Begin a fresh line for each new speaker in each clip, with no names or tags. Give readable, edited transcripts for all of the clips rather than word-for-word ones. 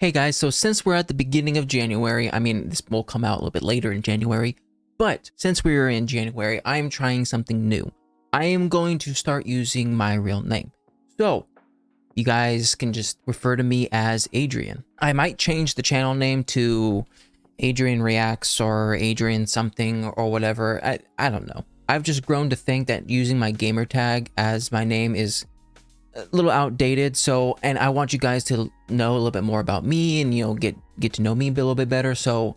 Hey guys, so since we're at the beginning of January, I mean, this will come out a little bit later in January, but since we're in January, I am trying something new. I am going to start using my real name. So, you guys can just refer to me as Adrian. I might change the channel name to Adrian Reacts or Adrian something or whatever. I don't know. I've just grown to think that using my gamer tag as my name is a little outdated, and I want you guys to know a little bit more about me and, you know, get to know me a little bit better. So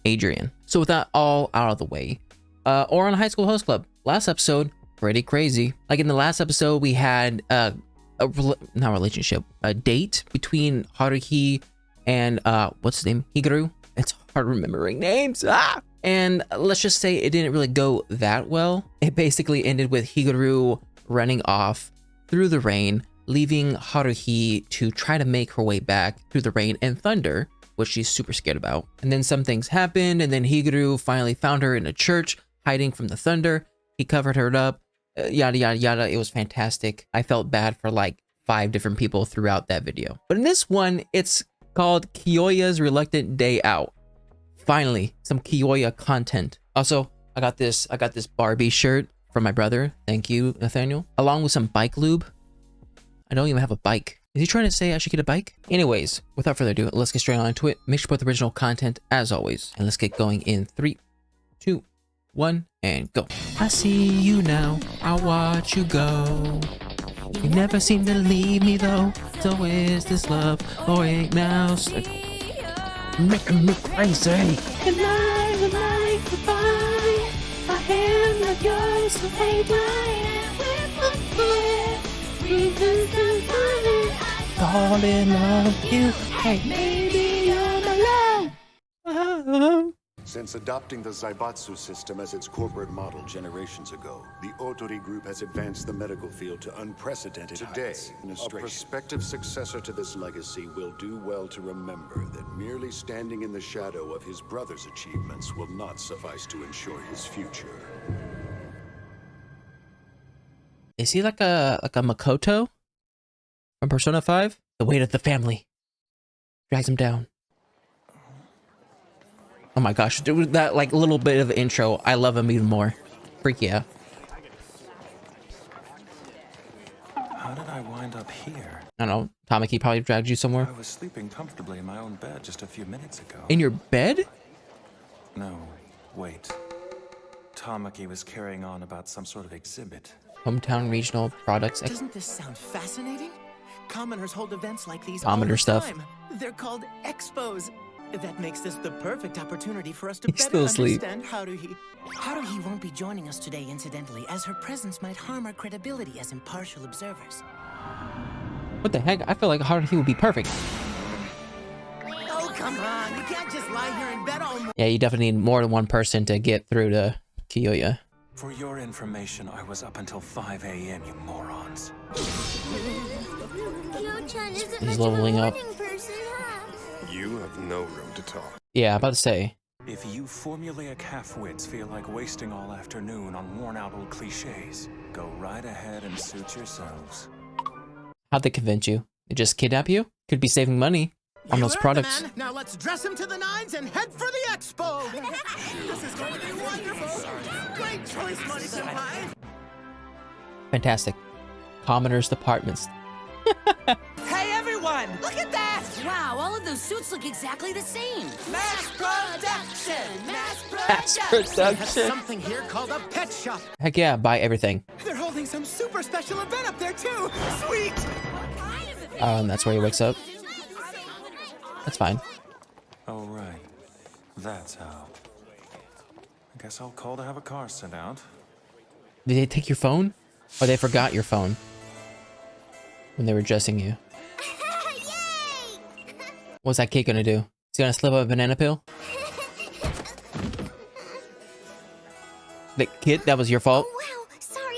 Adrian. So with that all out of the way, Ouran High School Host Club. Last episode, pretty crazy. Like in the last episode, we had not relationship, a date between Haruhi and what's his name? Hikaru. It's hard remembering names. And let's just say it didn't really go that well. It basically ended with Hikaru running off through the rain, leaving Haruhi to try to make her way back through the rain and thunder, which she's super scared about. And then some things happened, and then Hikaru finally found her in a church, hiding from the thunder. He covered her up, yada, yada, yada. It was fantastic. I felt bad for like 5 different people throughout that video. But in this one, it's called Kyoya's Reluctant Day Out. Finally, some Kyoya content. Also, I got this Barbie shirt from my brother. Thank you, Nathaniel. Along with some bike lube. I don't even have a bike. Is he trying to say I should get a bike? Anyways, without further ado, let's get straight on into it. Make sure to put the original content as always. And let's get going in 3, 2, 1, and go. I see you now. I'll watch you go. You never seem to leave me though. So is this love or ain't now? Making me crazy. And I would like to buy a hand like yours, so hey, fall in love with you. Hey, maybe you're my love.
Since adopting the Zaibatsu system as its corporate model generations ago, the Otori Group has advanced the medical field to unprecedented heights. Today, a prospective successor to this legacy will do well to remember that merely standing in the shadow of his brother's achievements will not suffice to ensure his future.
Is he like a Makoto from Persona 5? The weight of the family drags him down. Oh my gosh, that like little bit of intro, I love him even more. Freak yeah.
How did I wind up here?
I don't know, Tamaki probably dragged you somewhere.
I was sleeping comfortably in my own bed just a few minutes ago.
In your bed?
No, wait. Tamaki was carrying on about some sort of exhibit.
Hometown regional products.
Doesn't this sound fascinating? Commoners hold events like these
Commoner
all the
stuff.
time. They're called expos. That makes this the perfect opportunity for us to
He's
better
still asleep.
understand Haruhi. Haruhi won't be joining us today, incidentally, as her presence might harm our credibility as impartial observers.
What the heck? I feel like Haruhi would be perfect.
Oh, come on. You can't just lie here in bed all morning.
Yeah, you definitely need more than one person to get through to Kyoya.
For your information, I was up until 5 a.m., you morons.
Kyo-chan isn't
He's
much of a
leveling up.
morning person, huh?
You have no room to talk.
Yeah, I'm about to say.
If you formulaic half-wits feel like wasting all afternoon on worn-out old cliches, go right ahead and suit yourselves.
How'd they convince you? They just kidnap you? Could be saving money on
You
those
heard the
products.
man. Now let's dress him to the nines and head for the expo. This is going to be wonderful. Great choice, Money Senpai.
Fantastic. Commoners departments.
Hey, everyone! Look at that!
Wow, all of those suits look exactly the same.
Mass production! Mass
Mass
production! We have
production.
something here called a pet shop.
Heck yeah, buy everything.
They're holding some super special event up there, too. Sweet!
That's where he wakes up. That's fine.
Oh, right. That's how. I guess I'll call to have a car sent out.
Did they take your phone? Or they forgot your phone when they were dressing you?
Yay!
What's that kid gonna do? Is he gonna slip up a banana peel? The kid, that was your fault?
Wow, sorry.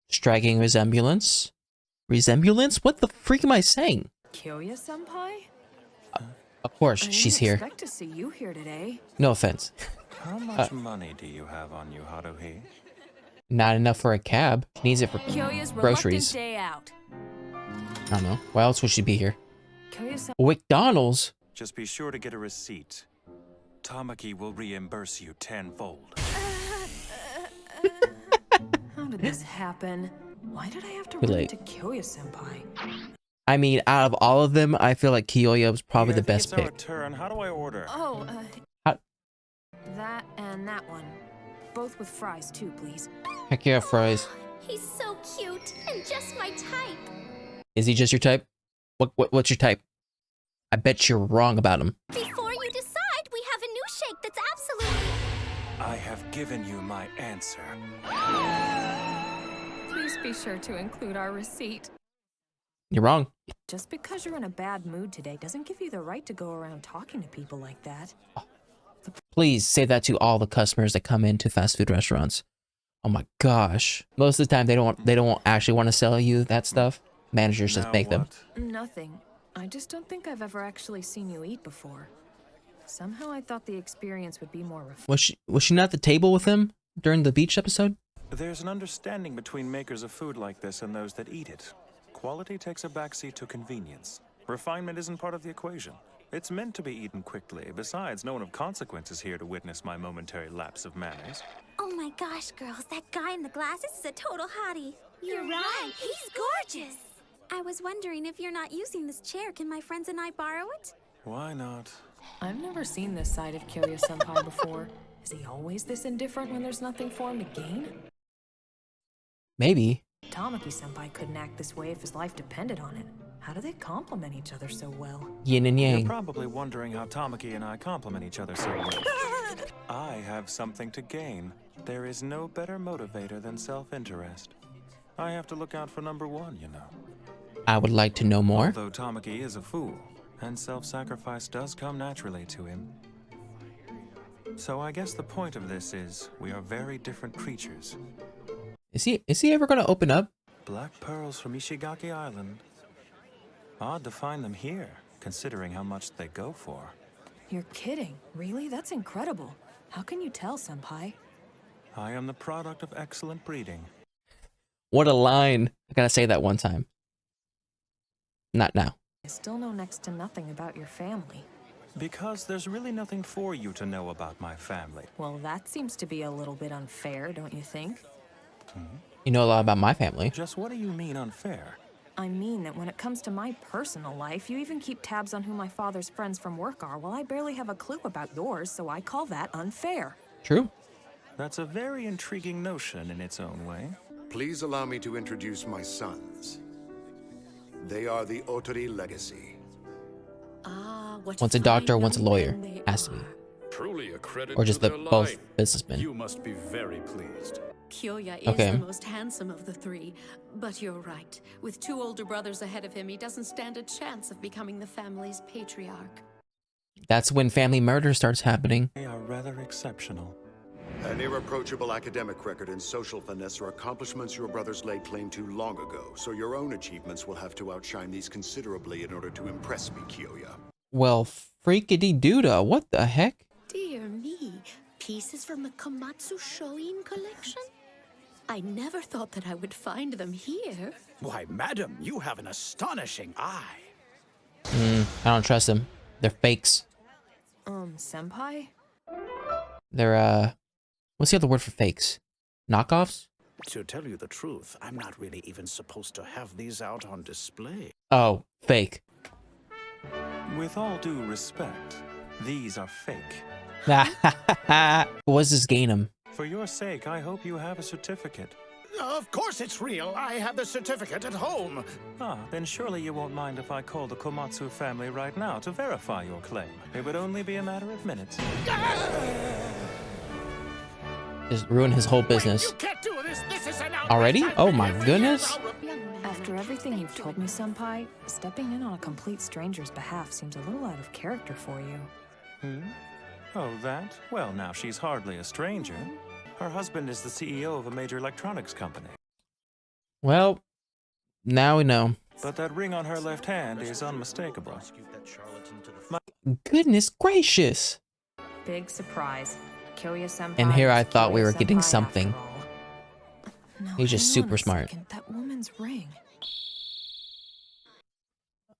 Striking resemblance? Resemblance? What the freak am I saying?
Kyoya-senpai?
Of course,
I
she's
didn't
here.
expect to see you here today.
No offense.
How much money do you have on you, Haruhi?
Not enough for a cab. She needs it for
Kyoya's
groceries.
reluctant day out.
I don't know. Why else would she be here?
Kyoya-san.
McDonald's?
Just be sure to get a receipt. Tamaki will reimburse you tenfold.
How did this happen? Why did I have to
Too
run
late.
into Kyoya-senpai?
I mean, out of all of them, I feel like Kyoya was probably
Hey,
the
I think
best
it's our
pick.
turn. How do I order?
Oh,
How-
that and that one. Both with fries too, please.
Heck yeah, fries.
He's so cute and just my type.
Is he just your type? What's your type? I bet you're wrong about him.
Before you decide, we have a new shake that's absolutely...
I have given you my answer.
Please be sure to include our receipt.
You're wrong.
Just because you're in a bad mood today doesn't give you the right to go around talking to people like that.
Please say that to all the customers that come into fast food restaurants. Oh my gosh. Most of the time they don't actually want to sell you that stuff. Managers just
Now
make them.
what?
Nothing. I just don't think I've ever actually seen you eat before. Somehow I thought the experience would be more refreshing.
Was she not at the table with him during the beach episode?
There's an understanding between makers of food like this and those that eat it. Quality takes a backseat to convenience. Refinement isn't part of the equation. It's meant to be eaten quickly. Besides, no one of consequence is here to witness my momentary lapse of manners.
Oh my gosh, girls, that guy in the glasses is a total hottie. You're right, he's gorgeous. I was wondering if you're not using this chair, can my friends and I borrow it?
Why not?
I've never seen this side of Kyoya-senpai before. Is he always this indifferent when there's nothing for him to gain?
Maybe.
Tamaki-senpai couldn't act this way if his life depended on it. How do they complement each other so well?
Yin and
You're
yang.
probably wondering how Tamaki and I complement each other so well. I have something to gain. There is no better motivator than self-interest. I have to look out for number one, you know.
I would like to know more.
Although Tamaki is a fool, and self-sacrifice does come naturally to him. So I guess the point of this is, we are very different creatures.
Is he ever gonna open up?
Black pearls from Ishigaki Island. Odd to find them here, considering how much they go for.
You're kidding. Really? That's incredible. How can you tell, senpai?
I am the product of excellent breeding.
What a line. I gotta say that one time. Not now.
I still know next to nothing about your family.
Because there's really nothing for you to know about my family.
Well, that seems to be a little bit unfair, don't you think?
You know a lot about my family.
Just what do you mean unfair?
I mean that when it comes to my personal life, you even keep tabs on who my father's friends from work are, while I barely have a clue about yours, so I call that unfair.
True.
That's a very intriguing notion in its own way.
Please allow me to introduce my sons. They are the Otori legacy.
Ah, what
Once a
fine
doctor, once a
young
lawyer.
men they
Has to be.
are.
Truly a credit
Or
to
just
their
both
line.
businessmen.
You must be very pleased.
Kyoya is
Okay.
the most handsome of the three, but you're right. With two older brothers ahead of him, he doesn't stand a chance of becoming the family's patriarch.
That's when family murder starts happening.
They are rather exceptional.
An irreproachable academic record and social finesse are accomplishments your brothers laid claim to long ago, so your own achievements will have to outshine these considerably in order to impress me, Kyoya.
Well, freakity doodah. What the heck?
Dear me, pieces from the Komatsu Shoin collection? I never thought that I would find them here.
Why, madam, you have an astonishing eye.
I don't trust them. They're fakes.
Senpai?
They're, what's the other word for fakes? Knockoffs?
To tell you the truth, I'm not really even supposed to have these out on display.
Oh, fake.
With all due respect, these are fake.
What does this gain him?
For your sake, I hope you have a certificate.
Of course it's real. I have the certificate at home.
Ah, then surely you won't mind if I call the Komatsu family right now to verify your claim. It would only be a matter of minutes.
Just ruin his whole business.
You can't do this. This is an outrage.
Already?
I've
Oh
been
my
here for
goodness.
years.
Young man,
After everything you've told me, senpai, stepping in on a complete stranger's behalf seems a little out of character for you.
Oh, that? Well, now she's hardly a stranger. Her husband is the CEO of a major electronics company.
Well, now we know.
But that ring on her left hand is unmistakable.
Goodness gracious.
Big surprise. Kyoya-senpai
And here I
is
thought we were getting
Kyoya-senpai
something.
after all. No,
He's just
hang on
super
a
smart.
second. That woman's ring.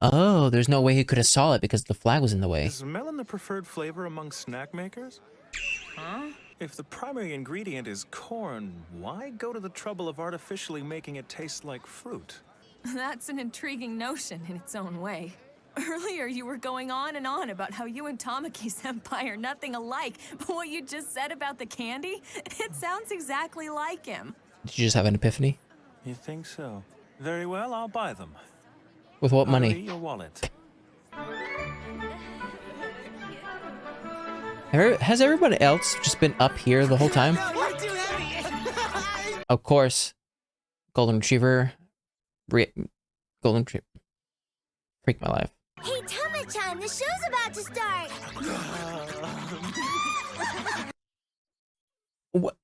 Oh, there's no way he could have saw it because the flag was in the way.
Is melon the preferred flavor among snack makers?
Huh?
If the primary ingredient is corn, why go to the trouble of artificially making it taste like fruit?
That's an intriguing notion in its own way. Earlier, you were going on and on about how you and Tamaki-senpai are nothing alike, but what you just said about the candy, it sounds exactly like him.
Did you just have an epiphany?
You think so? Very well, I'll buy them.
With what
I'll eat
money?
your wallet.
Has everybody else just been up here the whole time?
No, you're too heavy.
Of course. Golden Retriever. Golden Retriever. Freak my life.
Hey, Tama-chan, the show's about to start.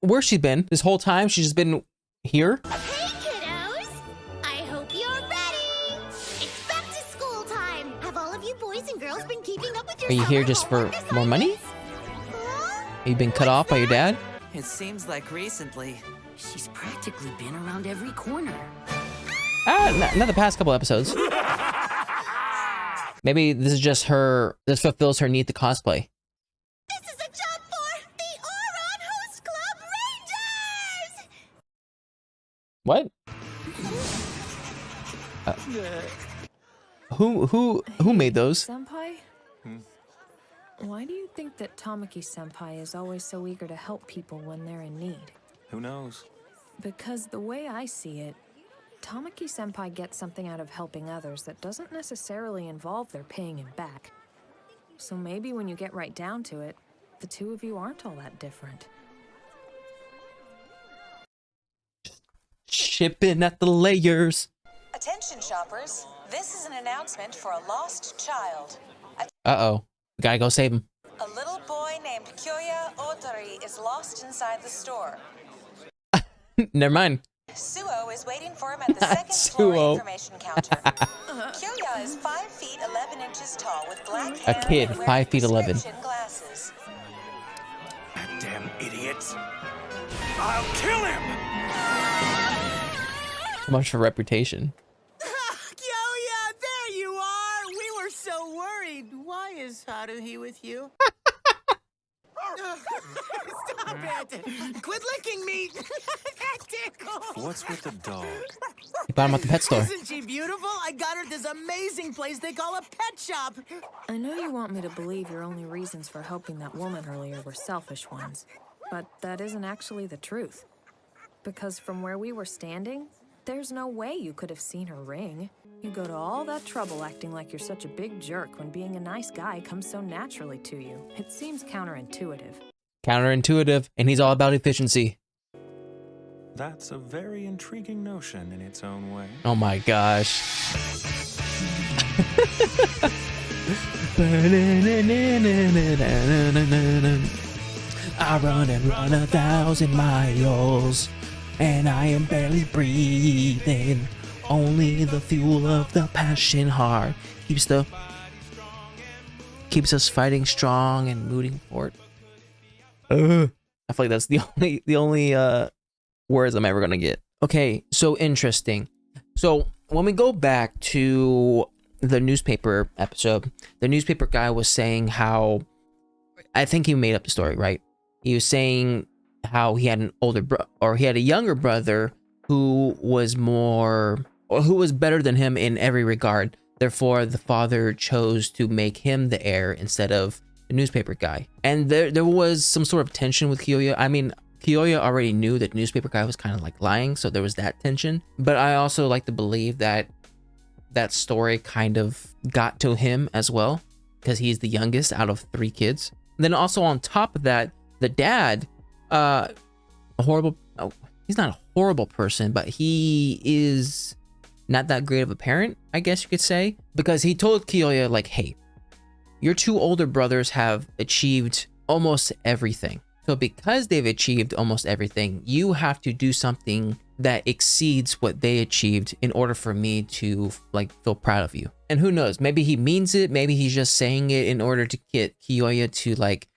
Where's she been? This whole time she's just been here?
Hey, kiddos. I hope you're ready. It's back to school time. Have all of you boys and girls been keeping up with your
Are you here just for more money? Have you been cut off by your dad?
It seems like recently.
She's practically been around every corner.
Not the past couple episodes. Maybe this is just her, this fulfills her need to cosplay.
This is a job for the Ouran Host Club Rangers!
Who made those?
Senpai? Why do you think that Tamaki-senpai is always so eager to help people when they're in need?
Who knows?
Because the way I see it, Tamaki-senpai gets something out of helping others that doesn't necessarily involve their paying him back. So maybe when you get right down to it, the two of you aren't all that different.
Shipping at the layers.
Attention shoppers, this is an announcement for a lost child.
Uh-oh. Gotta go save him.
A little boy named Kyoya Otori is lost inside the store.
Never mind.
Suo is waiting for him at the second floor
Suo.
information counter. Kyoya is 5 feet 11 inches tall with black hair
A kid,
and wearing
5 feet 11.
prescription glasses.
That damn idiot! I'll kill him!
So much for reputation.
Kyoya, there you are. We were so worried. Why is Haruhi with you? Stop it! Quit licking me! That tickles!
What's with the dog?
You bought him at the pet store.
Isn't she beautiful? I got her this amazing place they call a pet shop.
I know you want me to believe your only reasons for helping that woman earlier were selfish ones, but that isn't actually the truth. Because from where we were standing, there's no way you could have seen her ring. You go to all that trouble acting like you're such a big jerk when being a nice guy comes so naturally to you. It seems counterintuitive.
Counterintuitive, and he's all about efficiency.
That's a very intriguing notion in its own way.
Oh my gosh. I run and run 1,000 miles, and I am barely breathing. Only the fuel of the passion heart keeps us fighting strong and moving forward. I feel like that's the only words I'm ever gonna get. Okay, so interesting. So when we go back to the newspaper episode, the newspaper guy was saying how, I think he made up the story, right? He was saying how he had an older or he had a younger brother who was better than him in every regard. Therefore, the father chose to make him the heir instead of the newspaper guy. And there was some sort of tension with Kyoya. I mean, Kyoya already knew that the newspaper guy was kind of like lying, so there was that tension. But I also like to believe that that story kind of got to him as well, because he's the youngest out of 3 kids. And then also on top of that, the dad, he's not a horrible person, but he is not that great of a parent, I guess you could say, because he told Kyoya, like, hey, your 2 older brothers have achieved almost everything. So because they've achieved almost everything, you have to do something that exceeds what they achieved in order for me to like feel proud of you. And who knows, maybe he means it, maybe he's just saying it in order to get Kyoya to like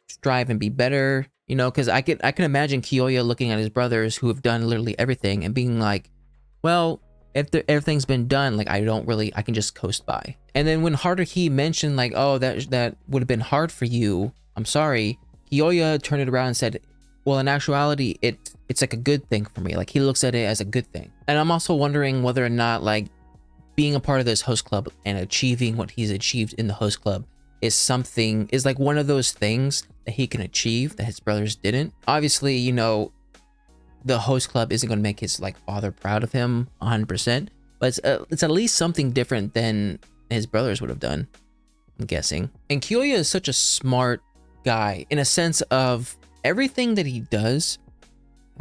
strive and be better. You know, because I can imagine Kyoya looking at his brothers who have done literally everything and being like, well, if everything's been done, like I can just coast by. And then when Haruhi mentioned like, oh, that would have been hard for you, I'm sorry, Kyoya turned it around and said, well, in actuality, it's like a good thing for me. Like he looks at it as a good thing. And I'm also wondering whether or not like being a part of this host club and achieving what he's achieved in the host club is like one of those things that he can achieve that his brothers didn't. Obviously, you know, the host club isn't going to make his like father proud of him 100%, but it's at least something different than his brothers would have done, I'm guessing. And Kyoya is such a smart guy in a sense of everything that he does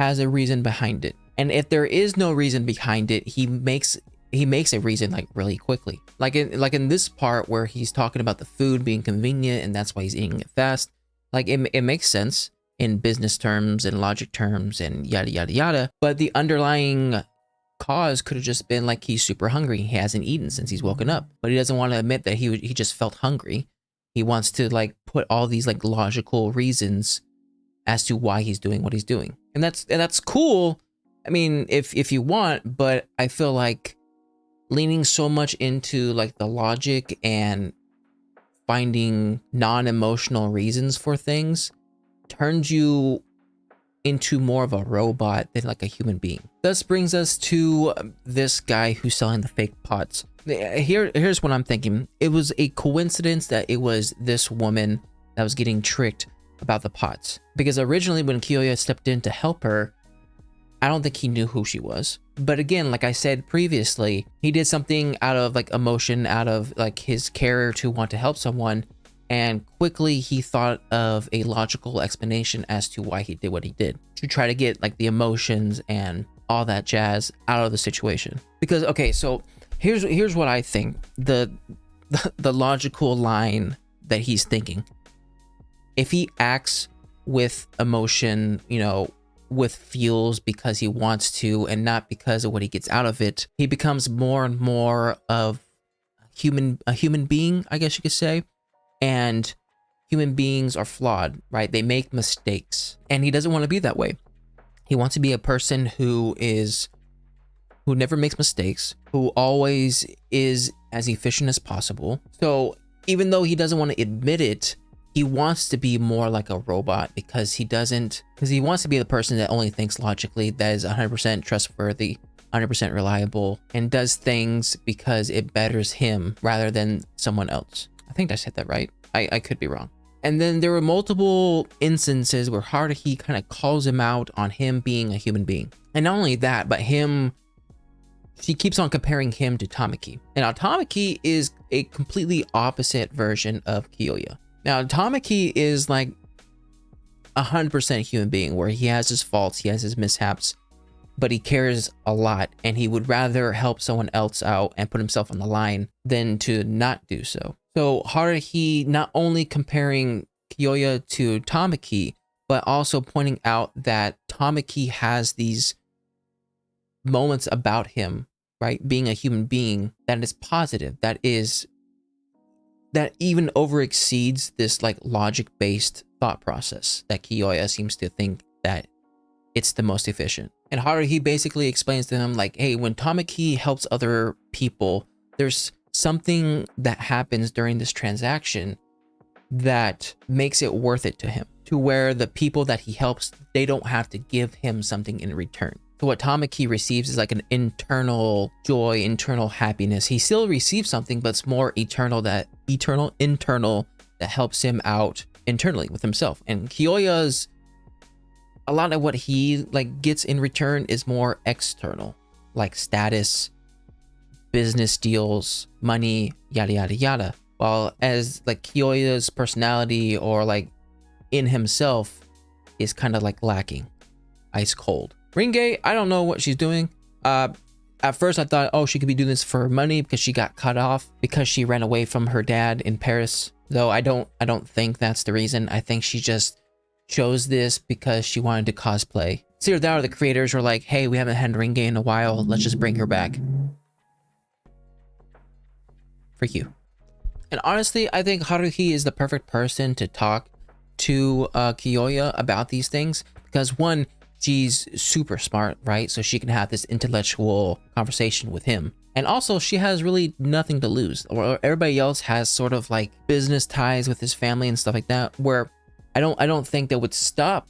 has a reason behind it. And if there is no reason behind it, he makes a reason like really quickly. Like in this part where he's talking about the food being convenient and that's why he's eating it fast. Like it makes sense in business terms and logic terms and yada yada yada. But the underlying cause could have just been like he's super hungry. He hasn't eaten since he's woken up, but he doesn't want to admit that he just felt hungry. He wants to like put all these like logical reasons as to why he's doing what he's doing, and that's cool. I mean, if you want, but I feel like leaning so much into like the logic and finding non-emotional reasons for things turns you into more of a robot than like a human being. Thus brings us to this guy who's selling the fake pots. Here's what I'm thinking. It was a coincidence that it was this woman that was getting tricked about the pots, because originally when Kyoya stepped in to help her, I don't think he knew who she was. But again, like I said previously, he did something out of like emotion, out of like his care to want to help someone, and quickly he thought of a logical explanation as to why he did what he did, to try to get like the emotions and all that jazz out of the situation. Because okay, so here's what I think the logical line that he's thinking. If he acts with emotion, you know, with feels because he wants to and not because of what he gets out of it, he becomes more and more of a human being, I guess you could say. And human beings are flawed, right? They make mistakes, and he doesn't want to be that way. He wants to be a person who never makes mistakes, who always is as efficient as possible. So even though he doesn't want to admit it, he wants to be more like a robot because he wants to be the person that only thinks logically, that is 100% trustworthy, 100% reliable, and does things because it betters him rather than someone else. I think I said that right. I could be wrong. And then there were multiple instances where Haruhi kind of calls him out on him being a human being. And not only that, but she keeps on comparing him to Tamaki. And now Tamaki is a completely opposite version of Kyoya. Now, Tamaki is like 100% human being, where he has his faults, he has his mishaps, but he cares a lot, and he would rather help someone else out and put himself on the line than to not do so. So Haruhi not only comparing Kyoya to Tamaki, but also pointing out that Tamaki has these moments about him, right? Being a human being that is positive, that even overexceeds this like logic-based thought process that Kyoya seems to think that it's the most efficient. And Haruhi basically explains to him like, hey, when Tamaki helps other people, there's something that happens during this transaction that makes it worth it to him, to where the people that he helps, they don't have to give him something in return. So what Tamaki receives is like an internal joy, internal happiness. He still receives something, but it's more internal that helps him out internally with himself. And Kyoya's, a lot of what he like gets in return is more external, like status, business deals, money, yada yada yada. While as like Kyoya's personality or like in himself is kind of like lacking, ice cold. Ringe, I don't know what she's doing. At first I thought, oh, she could be doing this for money because she got cut off because she ran away from her dad in Paris. Though I don't think that's the reason. I think she just chose this because she wanted to cosplay. It's either that or the creators were like, hey, we haven't had Ringe in a while, let's just bring her back. For you. And honestly, I think Haruhi is the perfect person to talk to Kiyoya about these things, because one, she's super smart, right? So she can have this intellectual conversation with him. And also she has really nothing to lose. Or everybody else has sort of like business ties with his family and stuff like that, where I don't think that would stop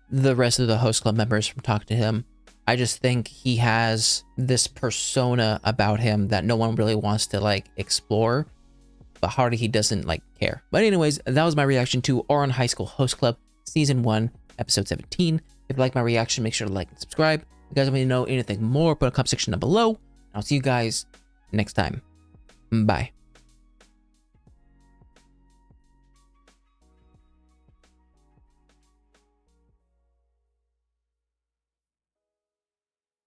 the rest of the host club members from talking to him. I just think he has this persona about him that no one really wants to like explore, but Hardy, he doesn't like care. But anyways, that was my reaction to Ouran High School Host Club Season 1, Episode 17. If you like my reaction, make sure to like and subscribe. If you guys want me to know anything more, put a comment section down below. I'll see you guys next time. Bye.